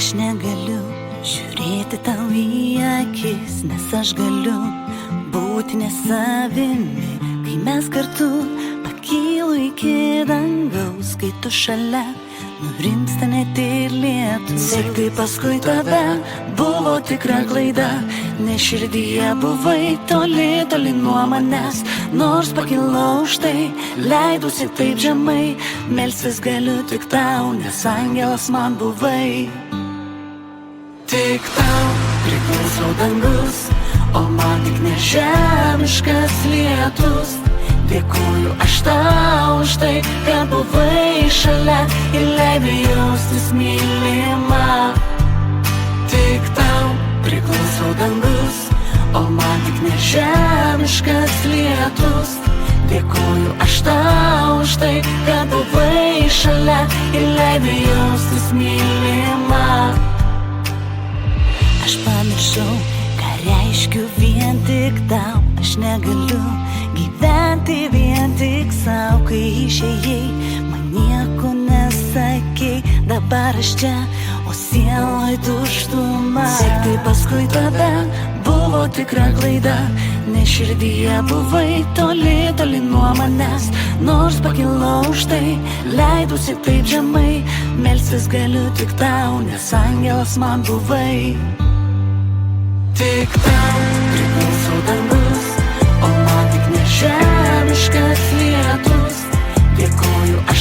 Aš negaliu žiūrėti tau į akis, nes aš galiu būti nesavimi, kai mes kartu pakylu iki dangaus, kai tu šalia nurimsta net ir lietus. Sekti paskui tave buvo tikra klaida, nes širdyje buvai toli, toli nuo manęs. Nors pakilau už tai, leidusi taip žemai, melstis galiu tik tau, nes angelas man buvai. Tik tau priklauso dangus, o man tik nežemiškas lietus. Dėkoju aš tau už tai, kad buvai šalia ir leidai jaustis mylima. Tik tau priklauso dangus, o man tik nežemiškas lietus. Dėkoju aš tau už tai, kad buvai šalia ir leidai jaustis mylima. Aš pamiršau, ką reiškiu vien tik tau. Aš negaliu gyventi vien tik savo, kai išėjai, man nieko nesakei. Dabar aš čia, o sieloj tuštuma. Sekti paskui tave buvo tikra klaida, nes širdyje buvai toli, toli nuo manęs. Nors pakilau už tai, leidusi taip žemai, melstis galiu tik tau, nes angelas man buvai. Tik tau priklauso dangus, o man tik nežemiškas lietus. Dėkoju aš